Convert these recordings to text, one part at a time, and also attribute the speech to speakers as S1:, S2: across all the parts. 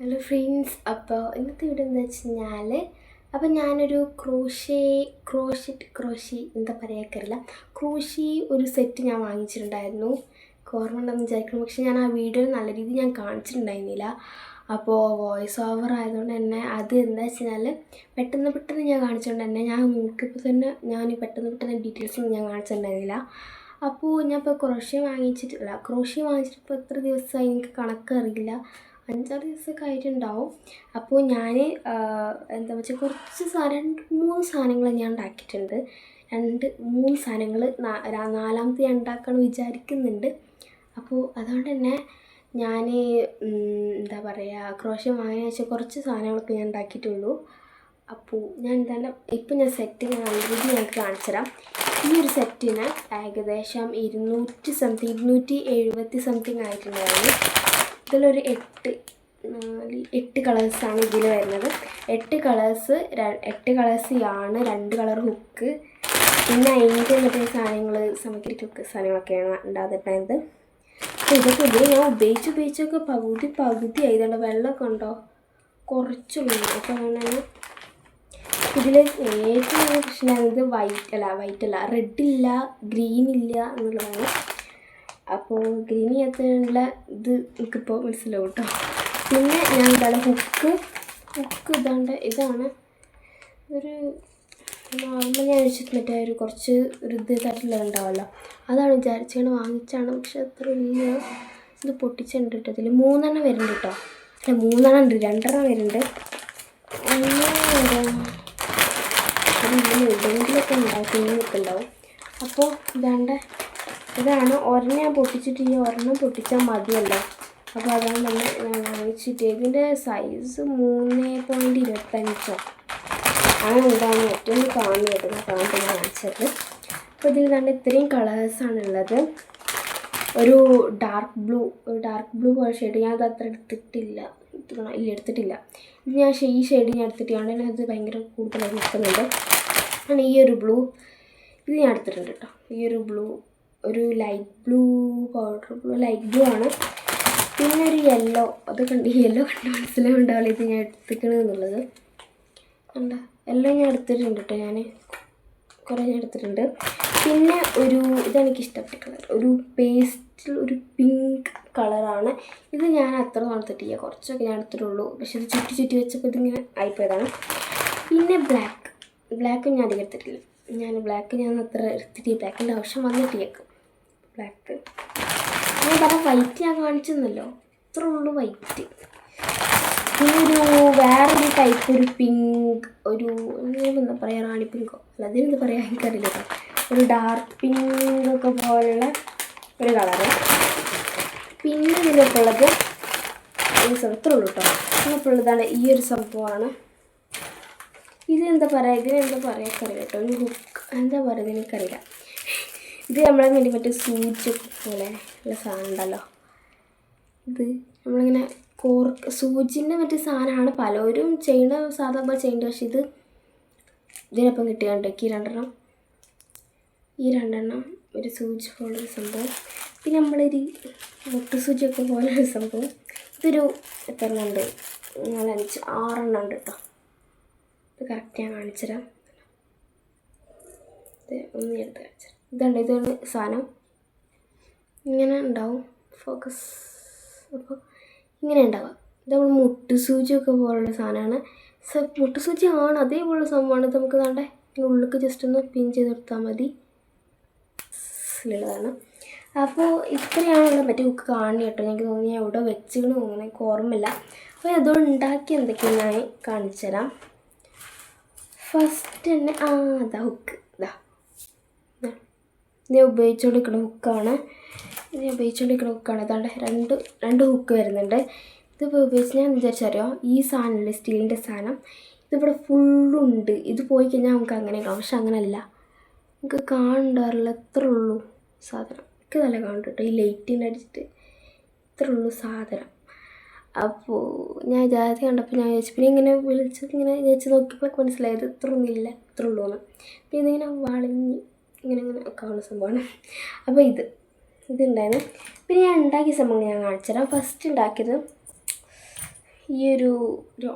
S1: Hello friends, അപ്പോൾ ഇന്നത്തെ video എന്താ വെച്ച് കഴിഞ്ഞാൽ ഞാനൊരു ക്രോഷി എന്താ പറയുക ക്രോഷി ഒരു സെറ്റ് ഞാൻ വാങ്ങിച്ചിട്ടുണ്ടായിരുന്നു. ഓർമ്മ ഉണ്ടെന്ന് വിചാരിക്കണം, പക്ഷെ ഞാൻ ആ വീഡിയോയിൽ നല്ല രീതിയിൽ ഞാൻ കാണിച്ചിട്ടുണ്ടായിരുന്നില്ല. അപ്പോൾ വോയിസ് ഓവർ ആയതുകൊണ്ട് തന്നെ അത് എന്താ വെച്ച് കഴിഞ്ഞാൽ പെട്ടെന്ന് ഞാൻ കാണിച്ചുകൊണ്ട് തന്നെ ഞാൻ നോക്കിയപ്പോൾ തന്നെ ഞാൻ പെട്ടെന്ന് ഡീറ്റെയിൽസൊന്നും ഞാൻ കാണിച്ചിട്ടുണ്ടായിരുന്നില്ല. അപ്പോൾ ഞാനിപ്പോൾ ക്രോഷി വാങ്ങിച്ചിട്ട് എത്ര ദിവസമായി എനിക്ക് കണക്കറിയില്ല, 5-6 ദിവസമൊക്കെ ആയിട്ടുണ്ടാവും. അപ്പോൾ ഞാൻ എന്താ വെച്ചാൽ കുറച്ച് 2-3 സാധനങ്ങൾ ഞാൻ ഉണ്ടാക്കിയിട്ടുണ്ട്. 2-3 സാധനങ്ങൾ നാലാമത്തെ ഞാൻ ഉണ്ടാക്കണം വിചാരിക്കുന്നുണ്ട്. അപ്പോൾ അതുകൊണ്ട് തന്നെ ഞാൻ എന്താ പറയുക, ക്രോഷ്യ വാങ്ങിയ വെച്ചാൽ കുറച്ച് സാധനങ്ങളൊക്കെ ഞാൻ ഉണ്ടാക്കിയിട്ടുള്ളൂ. അപ്പോൾ ഞാൻ എന്തായാലും ഇപ്പം ഞാൻ സെറ്റ് നല്ല രീതിയിൽ ഞങ്ങൾക്ക് കാണിച്ചു തരാം. ഈ ഒരു സെറ്റിന് ഏകദേശം 270 സംതിങ് ആയിട്ടുണ്ടായിരുന്നു. ഇതിലൊരു 8 കളേഴ്സാണ് ഇതിൽ വരുന്നത്. 8 കളേഴ്സ് ആണ്. 2 കളർ ഹുക്ക്, പിന്നെ അതിൻ്റെ മറ്റേ സാധനങ്ങൾ സമക്കിരിക്ക് ഹുക്ക് സാധനങ്ങളൊക്കെയാണ് ഉണ്ടാകുന്നത്. അപ്പോൾ ഇതൊക്കെ ഞാൻ ഉപയോഗിച്ചൊക്കെ പകുതി ആയതുകൊണ്ട് വെള്ളമൊക്കെ ഉണ്ടോ കുറച്ചുള്ളൂ. അപ്പോൾ അതുകൊണ്ട് ഇതിൽ ഏറ്റവും വലിയ പ്രശ്നമായത് വൈറ്റ് അല്ല റെഡ് ഇല്ല, ഗ്രീൻ ഇല്ല എന്നുള്ളതാണ്. അപ്പോൾ ഗ്രീൻ ചെയ്യാത്തതിനുള്ള ഇത് എനിക്കിപ്പോൾ മനസ്സിലാവും കേട്ടോ. പിന്നെ ഞാൻ എന്താണ് ഹുക്ക് ഇതാണ് ഒരു നോർമൽ ഞാൻ വെച്ചിട്ട് മറ്റേ ഒരു കുറച്ച് ഒരു ഇതായിട്ടുള്ള ഉണ്ടാവുമല്ലോ, അതാണ് വിചാരിച്ചാണ് വാങ്ങിച്ചാണ്. പക്ഷെ അത്ര വലിയ ഇത് പൊട്ടിച്ചുണ്ട് കേട്ടോ. ഇതിൽ 3 എണ്ണം വരുന്നുണ്ട് കേട്ടോ. അല്ല 3 എണ്ണം ഉണ്ട്, 2 എണ്ണം വരുന്നുണ്ട്. എവിടെയെങ്കിലൊക്കെ ഉണ്ടാവും. അപ്പോൾ ഇതാണ് ഒരെണ്ണം ഞാൻ പൊട്ടിച്ചിട്ട് ഈ ഒരെണ്ണം പൊട്ടിച്ചാൽ മതിയല്ലോ. അപ്പോൾ അതാണ് തന്നെ ഞാൻ വാങ്ങിച്ചിട്ട്. ഇതിൻ്റെ സൈസ് 3.25 അങ്ങനെ എന്താണ് ഏറ്റവും കാണുന്നത് കാണിച്ചത്. അപ്പോൾ ഇതിൽ തന്നെ ഇത്രയും കളേഴ്സാണുള്ളത്. ഒരു ഡാർക്ക് ബ്ലൂ പോലെ ഷെയ്ഡ് ഞാൻ അത് അത്ര എടുത്തിട്ടില്ല. ഇത് ഞാൻ ഈ ഷെയ്ഡ് ഞാൻ എടുത്തിട്ടാണ്. അത് ഭയങ്കര കൂടുതലായി നിൽക്കുന്നുണ്ട്. ആണ് ഈ ഒരു ബ്ലൂ, ഇത് ഞാൻ എടുത്തിട്ടുണ്ട് കേട്ടോ. ഈ ഒരു ബ്ലൂ ഒരു ലൈറ്റ് ബ്ലൂ ആണ്. പിന്നെ ഒരു യെല്ലോ, അത് യെല്ലോ കണ്ട് മനസ്സിലാവുണ്ടാവില്ല ഇത് ഞാൻ എടുത്തിക്കണമെന്നുള്ളത്. കണ്ട യെല്ലോ ഞാൻ എടുത്തിട്ടുണ്ട് കേട്ടോ. ഞാൻ കുറേ എടുത്തിട്ടുണ്ട്. പിന്നെ ഇതെനിക്ക് ഇഷ്ടപ്പെട്ട കളർ, ഒരു പേസ്റ്റിൽ ഒരു പിങ്ക് കളറാണ്. ഇത് ഞാൻ അത്ര എടുത്തിട്ടില്ല, കുറച്ചൊക്കെ ഞാൻ എടുത്തിട്ടുള്ളൂ. പക്ഷെ ഇത് ചുറ്റി വെച്ചപ്പോൾ ഇതിങ്ങനെ ആയിപ്പോയതാണ്. പിന്നെ ബ്ലാക്ക് ഞാൻ അധികം എടുത്തിട്ടില്ല. ഞാൻ അത്ര എടുത്തിട്ട് ബ്ലാക്കിൻ്റെ ആവശ്യം വന്നിട്ടേക്കും. ഞാൻ പറഞ്ഞ വൈറ്റ് ഞാൻ കാണിച്ചെന്നല്ലോ, ഇത്ര ഉള്ളൂ വൈറ്റ്. പിന്നെ വേറൊരു ടൈപ്പ് ഒരു പിങ്ക്, എന്താ പറയുക, റാണി പിങ്കോ അല്ല അതിനെന്താ പറയുക എനിക്കറിയില്ല കേട്ടോ. ഒരു ഡാർക്ക് പിങ്കൊക്കെ പോലുള്ള ഒരു കളറ്. പിന്നെ ഇതിലൊക്കെ ഉള്ളത് ഇത്രേ ഉള്ളൂ കേട്ടോ. ഇതിനൊക്കെ ഉള്ളതാണ് ഈ ഒരു സംഭവമാണ്. ഇതിനെന്താ പറയുക അറിയില്ല കേട്ടോ. ഒരു ഹുക്ക് എന്താ പറയുക എനിക്കറിയില്ല. ഇത് നമ്മളെ വേണ്ടി മറ്റേ സൂചി പോലെ ഉള്ള സാധനം ഉണ്ടല്ലോ, ഇത് നമ്മളിങ്ങനെ സൂചിൻ്റെ മറ്റേ സാധനമാണ് പലരും സാധാ പോലെ ചെയ്യുന്നത്. പക്ഷെ ഇതിനൊപ്പം കിട്ടിയാണ്ടേക്ക് ഈ രണ്ടെണ്ണം ഒരു സൂചി പോലൊരു സംഭവം. പിന്നെ നമ്മളൊരു മുട്ടു സൂചിയൊക്കെ പോലൊരു സംഭവം. ഇതൊരു എത്ര എണ്ണം ഉണ്ട്, 4, 5, 6 എണ്ണം ഉണ്ട് കേട്ടോ. ഇത് കറക്റ്റ് ഞാൻ കാണിച്ചുതരാം. ഒന്ന് എടുത്ത് കാണിച്ചുതരാം. ഇതാണ് സാധനം. ഇങ്ങനെ ഉണ്ടാവും ഫോക്കസ്. അപ്പോൾ ഇങ്ങനെ ഉണ്ടാവുക. ഇത് നമ്മൾ മുട്ടുസൂചിയൊക്കെ പോലുള്ള സാധനമാണ്. മുട്ടുസൂചി ആണ്, അതേപോലുള്ള സംഭവമാണ്. ഇത് നമുക്ക് വേണ്ടേ ഉള്ളിലേക്ക് ജസ്റ്റ് ഒന്ന് പിൻ ചെയ്ത് കൊടുത്താൽ മതി ഉള്ളതാണ്. അപ്പോൾ ഇത്രയാണുള്ള മറ്റേ ഹുക്ക് കാണുന്നത് കേട്ടോ. എനിക്ക് തോന്നി ഞാൻ എവിടെ വെച്ചിരുന്നു തോന്നുന്നു, എനിക്ക് ഓർമ്മയില്ല. അപ്പോൾ അതുകൊണ്ട് ഉണ്ടാക്കി എന്തൊക്കെയാണ് ഞാൻ കാണിച്ചു തരാം. ഫസ്റ്റ് തന്നെ അതാ ഹുക്ക്. ഞാൻ ഉപയോഗിച്ചുകൊണ്ടിരിക്കുന്ന ഹുക്കാണ്. അതാണ്ട് രണ്ട് ഹുക്ക് വരുന്നുണ്ട്. ഇതിപ്പോൾ ഉപയോഗിച്ച് ഞാൻ വിചാരിച്ചറിയോ, ഈ സാധനമല്ലേ സ്റ്റീലിൻ്റെ സാധനം, ഇതിവിടെ ഫുള്ളുണ്ട്. ഇത് പോയി കഴിഞ്ഞാൽ നമുക്ക് അങ്ങനെ കാണാം. പക്ഷെ അങ്ങനെയല്ല, നമുക്ക് കാണണ്ടാറില്ല. ഇത്ര ഉള്ളൂ സാധനം. എനിക്ക് നല്ല കാണും കേട്ടോ. ഈ ലൈറ്റിൻ്റെ അടിച്ചിട്ട് ഇത്ര ഉള്ളൂ സാധനം. അപ്പോൾ ഞാൻ ജാതി കണ്ടപ്പോൾ ഞാൻ വിചാരിച്ചു, പിന്നെ ഇങ്ങനെ ഇങ്ങനെ വിചാരിച്ച് നോക്കിയപ്പോൾ മനസ്സിലായത് ഇത്ര ഒന്നുമില്ല, ഇത്ര ഉള്ളൂ എന്ന്. പിന്നെ ഇതിങ്ങനെ വളഞ്ഞ് ഇങ്ങനെ ഒക്കെ ഉള്ള സംഭവമാണ്. അപ്പോൾ ഇതുണ്ടായിരുന്നു. പിന്നെ ഞാൻ ഉണ്ടാക്കിയ സംഭവം ഞാൻ കാണിച്ചു തരാം. ഫസ്റ്റ് ഉണ്ടാക്കിയത് ഈ ഒരു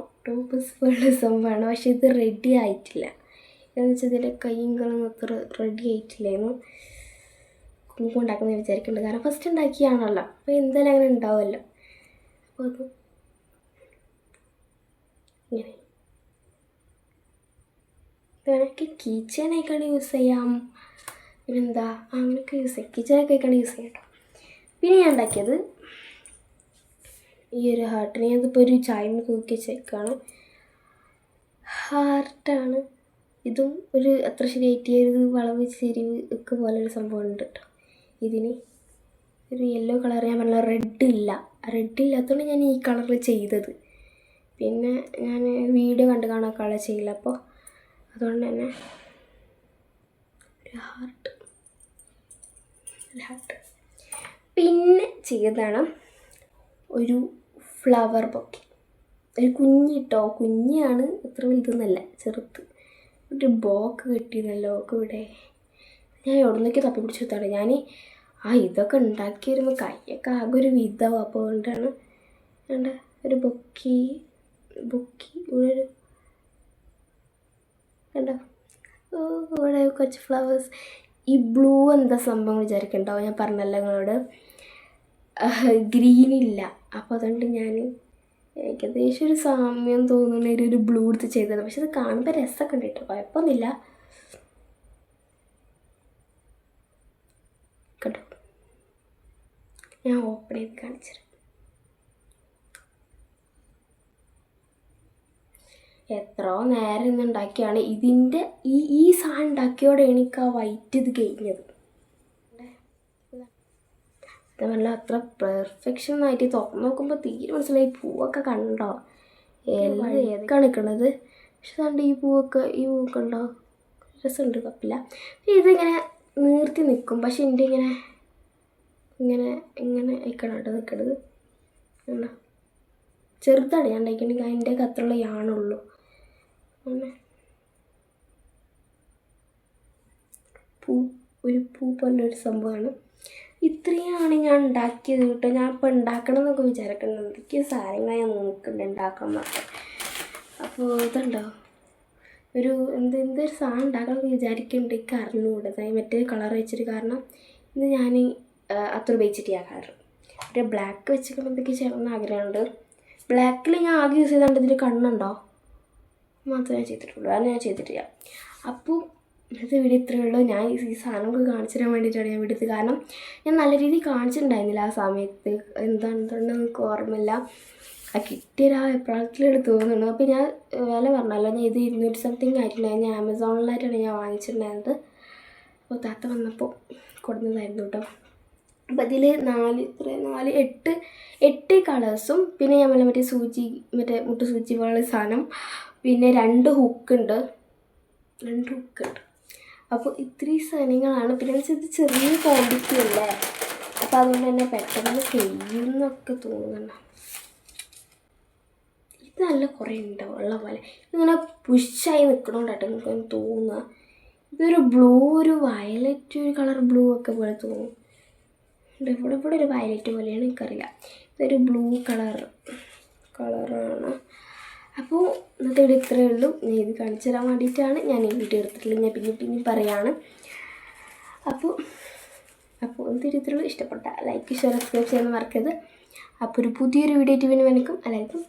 S1: ഒക്ടോപ്പസ് പോലുള്ള സംഭവമാണ്. പക്ഷെ ഇത് റെഡി ആയിട്ടില്ല. എന്ന് വെച്ചാൽ ഇതിൻ്റെ കൈയും കളൊന്നും അത്ര റെഡി ആയിട്ടില്ലായിരുന്നു. കുഞ്ഞുങ്ങൾ ഉണ്ടാക്കുന്നത് വിചാരിക്കുന്നുണ്ട്, കാരണം ഫസ്റ്റ് ഉണ്ടാക്കിയാണല്ലോ, അപ്പോൾ എന്തായാലും അങ്ങനെ ഉണ്ടാവുമല്ലോ. അപ്പോൾ അത് ഇങ്ങനെ വേണമെങ്കിൽ കീച്ചേനായിക്കാണ് യൂസ് ചെയ്യാം, പിന്നെന്താ അങ്ങനെയൊക്കെ യൂസ് ചെയ്യാം. കീച്ചേനൊക്കെ ആയിക്കാണ് യൂസ് ചെയ്യാം കേട്ടോ. പിന്നെ ഞാൻ ഉണ്ടാക്കിയത് ഈ ഒരു ഹാർട്ടിനെ അതിപ്പോൾ ഒരു ചായന്ന് തൂക്കി വെച്ചേക്കാണ്. ഹാർട്ടാണ്. ഇതും ഒരു അത്ര ശരിയായിട്ട് ഒരു വളവ് ചെരിവ് ഒക്കെ പോലൊരു സംഭവം ഉണ്ട് കേട്ടോ. ഇതിന് ഒരു യെല്ലോ കളർ, ഞാൻ പറഞ്ഞ റെഡ് ഇല്ലാത്തതുകൊണ്ട് ഞാൻ ഈ കളറിൽ ചെയ്തത്. പിന്നെ ഞാൻ വീഡിയോ കണ്ട് കാണാൻ കളർ ചെയ്യില്ല, അപ്പോൾ അതുകൊണ്ട് തന്നെ ഒരു ഹാർട്ട്. പിന്നെ ചെയ്തതാണ് ഒരു ഫ്ലവർ ബൊക്കെ. ഒരു കുഞ്ഞാണ്, അത്ര വലുതൊന്നല്ല, ചെറുത്. ഒരു ബോക്ക് കിട്ടിയെന്നല്ലോ ഒക്കെ ഇവിടെ. ഞാൻ എവിടെ നിന്നൊക്കെ തപ്പി പിടിച്ച് കൊടുത്താണ്. ഞാൻ ഇതൊക്കെ ഉണ്ടാക്കി വരുമ്പോൾ കൈയൊക്കെ ആകെ ഒരു വിധവും. അപ്പോൾ അതുകൊണ്ടാണ് വേണ്ട ഒരു ബൊക്കി ഇവിടെ ഒരു കണ്ടോ, ഇവിടെ കുറച്ച് ഫ്ലവേഴ്സ്. ഈ ബ്ലൂ എന്താ സംഭവം വിചാരിക്കണ്ടോ, ഞാൻ പറഞ്ഞല്ലോ നിങ്ങളോട് ഗ്രീനില്ല. അപ്പോൾ അതുകൊണ്ട് ഞാൻ ഏകദേശം ഒരു സാമ്യം തോന്നുന്ന ഒരു ബ്ലൂ എടുത്ത് ചെയ്തത്. പക്ഷെ അത് കാണുമ്പോൾ രസമൊക്കെ ഉണ്ട് കേട്ടോ, കുഴപ്പമൊന്നുമില്ല കേട്ടോ. ഞാൻ ഓപ്പൺ ചെയ്ത് കാണിച്ചു. എത്രയോ നേരം ഇന്ന് ഉണ്ടാക്കിയാണ് ഇതിൻ്റെ ഈ സാധനം ഉണ്ടാക്കിയോടെ എനിക്ക് ആ വൈറ്റ് ഇത് കഴിഞ്ഞത്. അതല്ല അത്ര പെർഫെക്ഷൻ ആയിട്ട് തുറന്ന് നോക്കുമ്പോൾ തീരെ മനസ്സിലായി. പൂവൊക്കെ കണ്ടോ, എല്ലാം ഏതൊക്കെയാണ് നിൽക്കുന്നത്. പക്ഷെ അതുകൊണ്ട് ഈ പൂവൊക്കെ ഉണ്ടോ, രസമുണ്ട്, കുഴപ്പമില്ല. ഇതിങ്ങനെ നീർത്തി നിൽക്കും. പക്ഷെ എൻ്റെ ഇങ്ങനെ ആയിക്കണം കേട്ടോ നിൽക്കണത്. കണ്ടോ, ചെറുതാണ് ഞാൻ ഉണ്ടാക്കിയിട്ടുണ്ടെങ്കിൽ അതിൻ്റെ അത്രയുള്ള യാണുള്ളൂ. അങ്ങനെ ഒരു പൂ പോലൊരു സംഭവമാണ്. ഇത്രയാണ് ഞാൻ ഉണ്ടാക്കിയത് കേട്ടോ. ഞാൻ ഇപ്പോൾ ഉണ്ടാക്കണം എന്നൊക്കെ വിചാരിക്കണം, എന്തൊക്കെ സാധനങ്ങൾ ഞാൻ നോക്കുന്നുണ്ട് ഉണ്ടാക്കണം എന്നൊക്കെ. അപ്പോൾ ഇതുണ്ടോ ഒരു എന്തൊരു സാധനം ഉണ്ടാക്കണം എന്ന് വിചാരിക്കുന്നുണ്ട്. എനിക്ക് അറിഞ്ഞുകൂടത് മറ്റേ കളർ വെച്ചിട്ട്, കാരണം ഇത് ഞാൻ അത്ര ഉപയോഗിച്ചിട്ട് ഞാൻ കളർ മറ്റേ ബ്ലാക്ക് വെച്ചിട്ട് എന്തൊക്കെ ചെയ്യണമെന്ന് ആഗ്രഹമുണ്ട്. ബ്ലാക്കിൽ ഞാൻ ആകെ യൂസ് ചെയ്തുകൊണ്ട് ഇതിൽ കണ്ണുണ്ടോ മാത്രമേ ഞാൻ ചെയ്തിട്ടുള്ളൂ, അത് ഞാൻ ചെയ്തിട്ടില്ല. അപ്പോൾ ഇന്നത്തെ വീഡിയോ ഇത്രയേ ഉള്ളൂ. ഞാൻ ഈ സാധനമൊക്കെ കാണിച്ചു തരാൻ വേണ്ടിയിട്ടാണ് ഞാൻ വീഡിയോ, കാരണം ഞാൻ നല്ല രീതിയിൽ കാണിച്ചിട്ടുണ്ടായിരുന്നില്ല ആ സമയത്ത്. എന്താണെന്ന് എനിക്ക് ഓർമ്മയില്ല. ആ കിട്ടിയൊരു എപ്പോഴാണെങ്കിലും തോന്നുന്നു. അപ്പോൾ ഞാൻ വില പറഞ്ഞല്ലോ, ഞാൻ ഇത് 200 സംതിങ് ആയിട്ടുണ്ടായിരുന്നു. ഞാൻ ആമസോണിലായിട്ടാണ് ഞാൻ വാങ്ങിച്ചിട്ടുണ്ടായിരുന്നത്. അപ്പോൾ താത്ത വന്നപ്പോൾ കൊടുക്കുന്നതായിരുന്നു കേട്ടോ. അപ്പോൾ ഇതിൽ 8 കളേഴ്സും, പിന്നെ ഞാൻ മറ്റേ മുട്ട് സൂചി പോലുള്ള സാധനം, പിന്നെ 2 ഹുക്കുണ്ട്. അപ്പോൾ ഇത്രയും സാധനങ്ങളാണ്. പിന്നെ ഇത് ചെറിയ ക്വാണ്ടിറ്റി അല്ലേ, അപ്പോൾ അതുകൊണ്ട് തന്നെ പെട്ടെന്ന് കഴിയുമെന്നൊക്കെ തോന്നുന്നുണ്ട്. ഇത് നല്ല കുറേ ഉണ്ടാവും ഉള്ള പോലെ. ഇതിങ്ങനെ പുഷായി നിൽക്കണോണ്ടാട്ടോ എനിക്ക് തോന്നുക. ഇതൊരു ബ്ലൂ, ഒരു വയലറ്റ്, ഒരു കളർ ബ്ലൂ ഒക്കെ പോലെ തോന്നും. ഇവിടെ ഒരു വയലറ്റ് പോലെയാണ്, എനിക്കറിയില്ല. ഇതൊരു ബ്ലൂ കളറാണ്. അപ്പോൾ ഇന്നത്തെ വീഡിയോ ഇത്രയേ ഉള്ളൂ. ഞാൻ ഇത് കാണിച്ചു തരാൻ വേണ്ടിയിട്ടാണ് ഞാൻ ഈ വീഡിയോ എടുത്തിട്ടുള്ളത്. ഞാൻ പിന്നെ പറയാണ്. അപ്പോൾ ഇന്നത്തെ വീഡിയോ ഇത്രയേ ഉള്ളൂ. ഇഷ്ടപ്പെട്ട ലൈക്ക്, ഷെയർ, സബ്സ്ക്രൈബ് ചെയ്യാൻ മറക്കരുത്. അപ്പോൾ ഒരു പുതിയൊരു വീഡിയോ ആയിട്ട് പിന്നെ വന്നിക്കും. എല്ലാവർക്കും